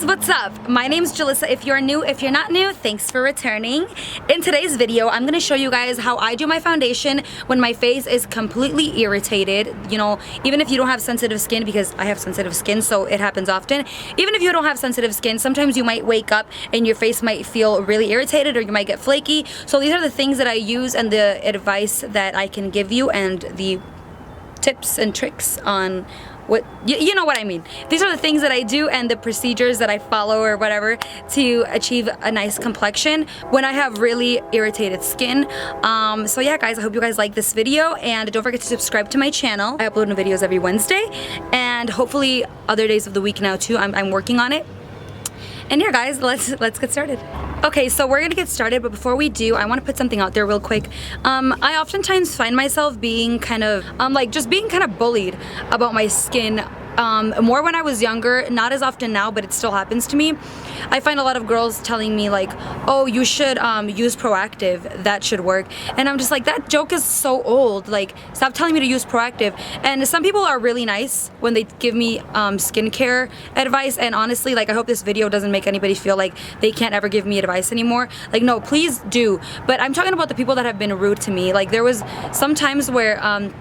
What's up? My name's Julissa. If you're new, if you're not new, thanks for returning. In today's video, I'm gonna show you guys how I do my foundation when my face is completely irritated. You know, even if you don't have sensitive skin, because I have sensitive skin, so it happens often. Even if you don't have sensitive skin, sometimes you might wake up and your face might feel really irritated or you might get flaky. So these are the things that I use and the advice that I can give you and the tips and tricks on what you know what I mean. These are the things that I do and the procedures that I follow or whatever to achieve a nice complexion when I have really irritated skin. So yeah guys, I hope you guys like this video, and don't forget to subscribe to my channel. I upload new videos every Wednesday and hopefully other days of the week now too. I'm working on it. And yeah guys, let's get started. Okay, so we're gonna get started, but before we do, I wanna put something out there real quick. I oftentimes find myself being kind of, just being kind of bullied about my skin. More when I was younger, not as often now, but it still happens to me. I find a lot of girls telling me like, oh, you should use Proactive, that should work. And I'm just like, that joke is so old, like stop telling me to use Proactive. And some people are really nice when they give me skincare advice, and honestly, like I hope this video doesn't make anybody feel like they can't ever give me advice anymore. Like no, please do. But I'm talking about the people that have been rude to me. Like there was some times where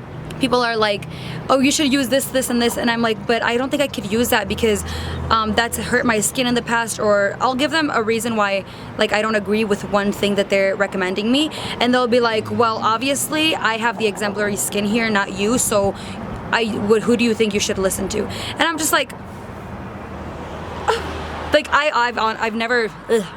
people are like, oh, you should use this and this, and I'm like, but I don't think I could use that because that's hurt my skin in the past. Or I'll give them a reason why like I don't agree with one thing that they're recommending me, and they'll be like, well, obviously I have the exemplary skin here, not you, so who do you think you should listen to? And I'm just like, I've never,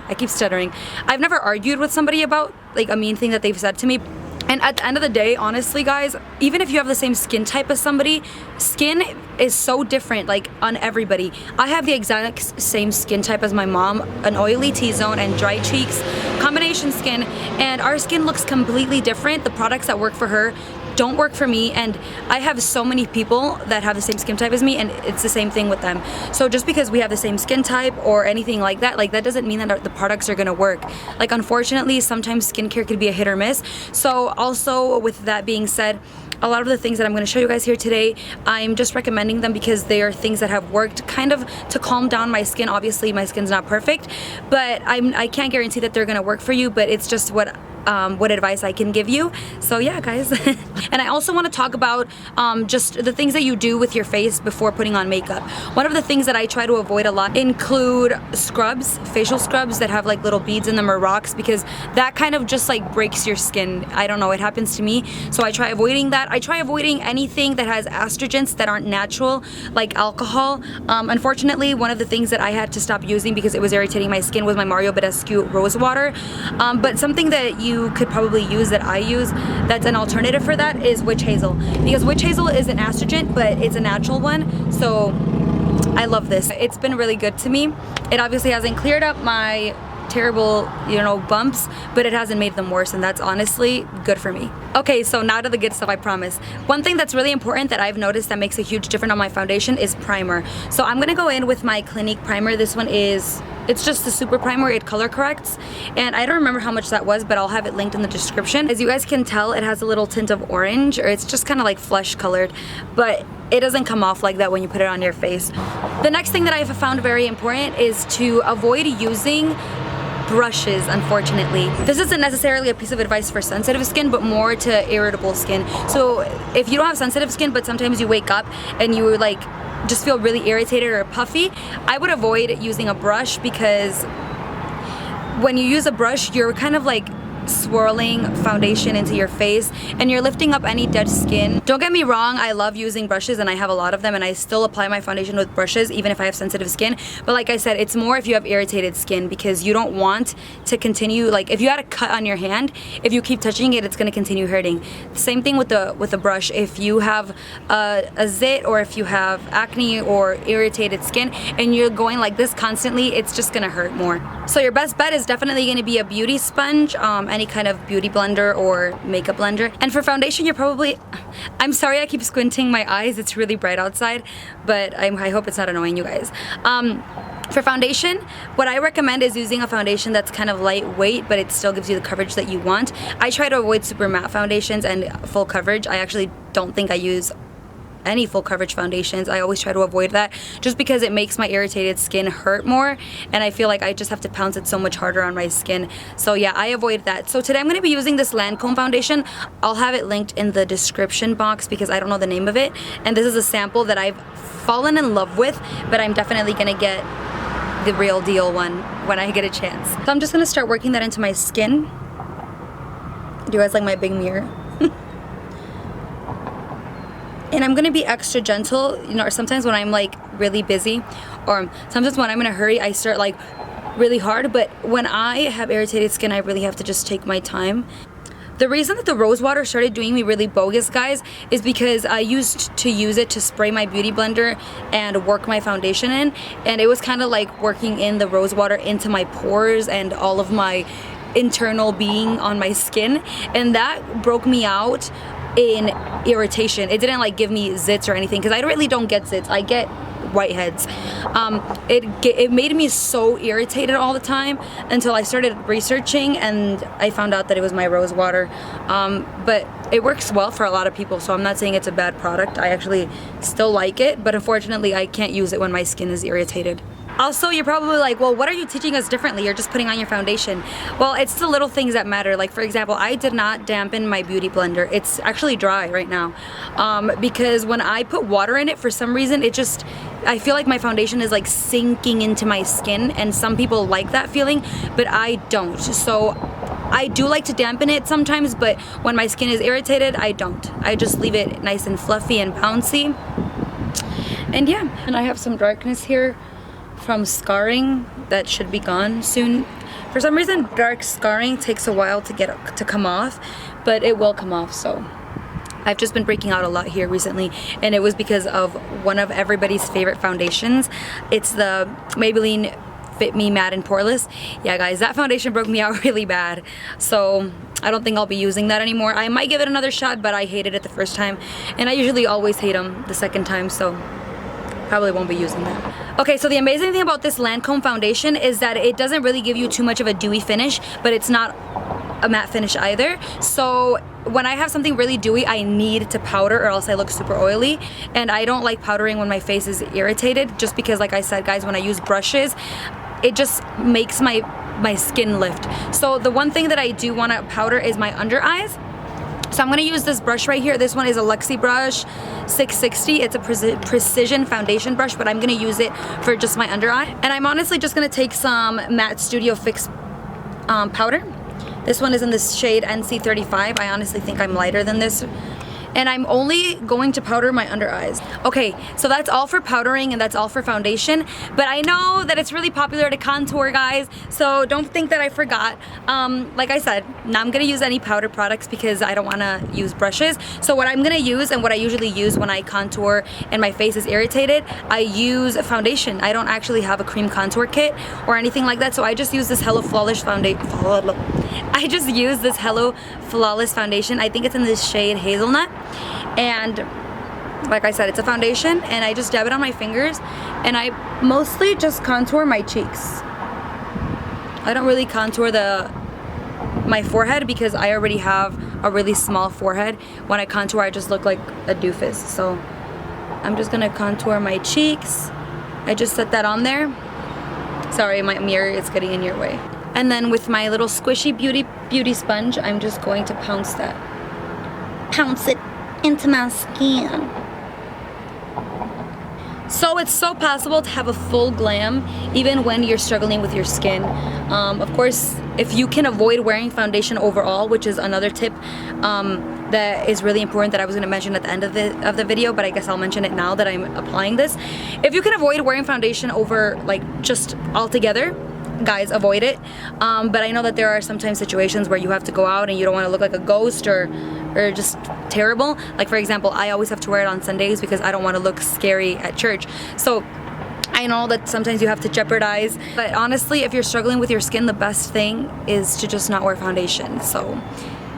I keep stuttering. I've never argued with somebody about like a mean thing that they've said to me. And at the end of the day, honestly guys, even if you have the same skin type as somebody, skin is so different like on everybody. I have the exact same skin type as my mom, an oily T-zone and dry cheeks, combination skin, and our skin looks completely different. The products that work for her don't work for me, and I have so many people that have the same skin type as me, and it's the same thing with them. So just because we have the same skin type or anything like that doesn't mean that the products are gonna work. Like unfortunately, sometimes skincare could be a hit or miss. So also with that being said, a lot of the things that I'm going to show you guys here today, I'm just recommending them because they are things that have worked kind of to calm down my skin. Obviously my skin's not perfect, but I can't guarantee that they're going to work for you, but it's just what advice I can give you. So yeah guys. And I also want to talk about just the things that you do with your face before putting on makeup. One of the things that I try to avoid a lot include scrubs, facial scrubs that have like little beads in them or rocks, because that kind of just like breaks your skin. I don't know, it happens to me, so I try avoiding that. I try avoiding anything that has estrogens that aren't natural, like alcohol. Unfortunately, one of the things that I had to stop using because it was irritating my skin was my Mario Badescu rose water. But something that you could probably use, that I use, that's an alternative for that, is witch hazel, because witch hazel is an estrogen but it's a natural one. So I love this. It's been really good to me. It obviously hasn't cleared up my terrible, you know, bumps, but it hasn't made them worse, and that's honestly good for me. Okay, so now to the good stuff, I promise. One thing that's really important that I've noticed that makes a huge difference on my foundation is primer. So I'm gonna go in with my Clinique Primer. This one is, it's just the super primer, it color corrects, and I don't remember how much that was, but I'll have it linked in the description. As you guys can tell, it has a little tint of orange, or it's just kind of like flesh colored, but it doesn't come off like that when you put it on your face. The next thing that I've found very important is to avoid using brushes, unfortunately. This isn't necessarily a piece of advice for sensitive skin, but more to irritable skin. So if you don't have sensitive skin, but sometimes you wake up and you like just feel really irritated or puffy, I would avoid using a brush, because when you use a brush, you're kind of like swirling foundation into your face and you're lifting up any dead skin. Don't get me wrong, I love using brushes and I have a lot of them, and I still apply my foundation with brushes even if I have sensitive skin. But like I said, it's more if you have irritated skin, because you don't want to continue, like if you had a cut on your hand, if you keep touching it, it's going to continue hurting. Same thing with the brush. If you have a zit, or if you have acne or irritated skin and you're going like this constantly, it's just going to hurt more. So your best bet is definitely going to be a beauty sponge, any kind of beauty blender or makeup blender. And for foundation, you're probably, I'm sorry I keep squinting my eyes, it's really bright outside, but I hope it's not annoying you guys. For foundation, what I recommend is using a foundation that's kind of lightweight, but it still gives you the coverage that you want. I try to avoid super matte foundations and full coverage. I actually don't think I use any full coverage foundations. I always try to avoid that just because it makes my irritated skin hurt more, and I feel like I just have to pounce it so much harder on my skin. So yeah, I avoid that. So today I'm going to be using this Lancome foundation. I'll have it linked in the description box because I don't know the name of it, and this is a sample that I've fallen in love with, but I'm definitely going to get the real deal one when I get a chance. So I'm just going to start working that into my skin. Do you guys like my big mirror? And I'm gonna be extra gentle, you know, or sometimes when I'm like really busy, or sometimes when I'm in a hurry, I start like really hard, but when I have irritated skin, I really have to just take my time. The reason that the rose water started doing me really bogus, guys, is because I used to use it to spray my beauty blender and work my foundation in, and it was kind of like working in the rose water into my pores and all of my internal being on my skin, and that broke me out in irritation. It didn't like give me zits or anything because I really don't get zits. I get whiteheads. It made me so irritated all the time until I started researching and I found out that it was my rose water. But it works well for a lot of people, so I'm not saying it's a bad product. I actually still like it, but unfortunately I can't use it when my skin is irritated. Also, you're probably like, well, what are you teaching us differently? You're just putting on your foundation. Well, it's the little things that matter. Like, for example, I did not dampen my beauty blender. It's actually dry right now. Because when I put water in it, for some reason, I feel like my foundation is like sinking into my skin, and some people like that feeling, but I don't. So I do like to dampen it sometimes, but when my skin is irritated, I don't. I just leave it nice and fluffy and bouncy. And yeah, and I have some darkness here from scarring that should be gone soon. For some reason, dark scarring takes a while to come off, but it will come off. So I've just been breaking out a lot here recently, and it was because of one of everybody's favorite foundations. It's the Maybelline Fit Me Matte and Poreless. Yeah, guys, that foundation broke me out really bad, so I don't think I'll be using that anymore. I might give it another shot, but I hated it the first time, and I usually always hate them the second time, so probably won't be using that. Okay, so the amazing thing about this Lancome foundation is that it doesn't really give you too much of a dewy finish, but it's not a matte finish either. So when I have something really dewy, I need to powder or else I look super oily, and I don't like powdering when my face is irritated, just because, like I said, guys, when I use brushes, it just makes my skin lift. So the one thing that I do want to powder is my under eyes. So I'm going to use this brush right here. This one is a Luxie brush 660. It's a precision foundation brush, but I'm going to use it for just my under eye. And I'm honestly just going to take some Matte Studio Fix powder. This one is in the shade NC35. I honestly think I'm lighter than this. And I'm only going to powder my under eyes. Okay, so that's all for powdering and that's all for foundation, but I know that it's really popular to contour, guys, so don't think that I forgot. Like I said, now I'm gonna use any powder products because I don't wanna use brushes. So what I'm gonna use, and what I usually use when I contour and my face is irritated, I use foundation. I don't actually have a cream contour kit or anything like that, so I just use this Hello Flawless foundation. I just use this Hello Flawless foundation. I think it's in this shade Hazelnut. And like I said, it's a foundation, and I just dab it on my fingers, and I mostly just contour my cheeks. I don't really contour my forehead because I already have a really small forehead. When I contour, I just look like a doofus. So I'm just gonna contour my cheeks. I just set that on there. Sorry, my mirror is getting in your way. And then with my little squishy beauty sponge, I'm just going to pounce it into my skin. So it's so possible to have a full glam even when you're struggling with your skin. Of course, if you can avoid wearing foundation overall, which is another tip that is really important that I was going to mention at the end of the video, but I guess I'll mention it now that I'm applying this. If you can avoid wearing foundation over, like, just altogether, guys, avoid it. But I know that there are sometimes situations where you have to go out and you don't want to look like a ghost or just terrible. Like, for example, I always have to wear it on Sundays because I don't want to look scary at church. So I know that sometimes you have to jeopardize, but honestly, if you're struggling with your skin, the best thing is to just not wear foundation. So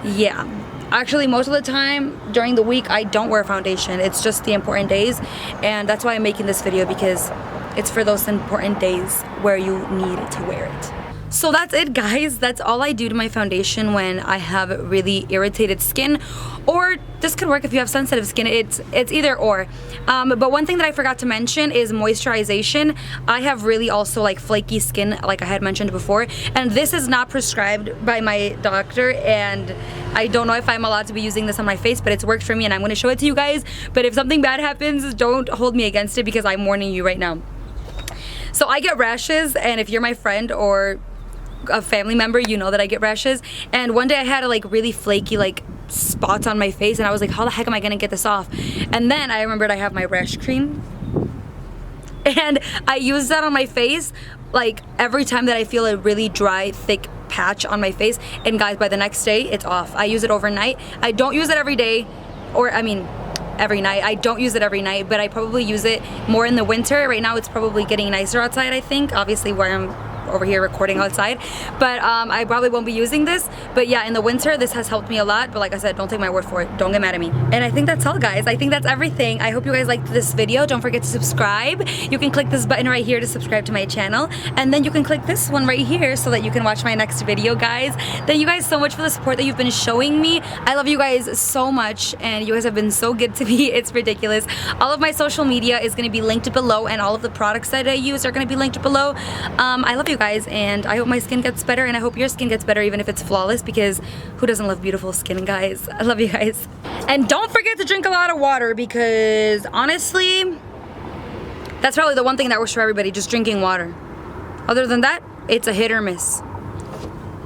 yeah, actually most of the time during the week I don't wear foundation. It's just the important days, and that's why I'm making this video, because it's for those important days where you need to wear it. So that's it, guys. That's all I do to my foundation when I have really irritated skin, or this could work if you have sensitive skin. It's either or. But one thing that I forgot to mention is moisturization. I have really also like flaky skin, like I had mentioned before, and this is not prescribed by my doctor, and I don't know if I'm allowed to be using this on my face, but it's worked for me and I'm going to show it to you guys. But if something bad happens, don't hold me against it, because I'm warning you right now. So I get rashes, and if you're my friend or a family member, you know that I get rashes. And one day I had a like really flaky like spots on my face, and I was like, how the heck am I gonna get this off? And then I remembered I have my rash cream, and I use that on my face like every time that I feel a really dry, thick patch on my face. And guys, by the next day it's off. I use it overnight. I don't use it every day, or I mean every night. I don't use it every night, but I probably use it more in the winter. Right now it's probably getting nicer outside, I think, obviously where I'm over here recording outside, but I probably won't be using this. But yeah, in the winter this has helped me a lot. But like I said, don't take my word for it, don't get mad at me. And I think that's all, guys. I think that's everything. I hope you guys liked this video. Don't forget to subscribe. You can click this button right here to subscribe to my channel, and then you can click this one right here so that you can watch my next video, guys. Thank you guys so much for the support that you've been showing me. I love you guys so much, and you guys have been so good to me. It's ridiculous. All of my social media is going to be linked below, and all of the products that I use are going to be linked below. I love you guys, and I hope my skin gets better, and I hope your skin gets better, even if it's flawless, because who doesn't love beautiful skin, guys? I love you guys. And don't forget to drink a lot of water, because honestly, that's probably the one thing that works for everybody, just drinking water. Other than that, it's a hit or miss.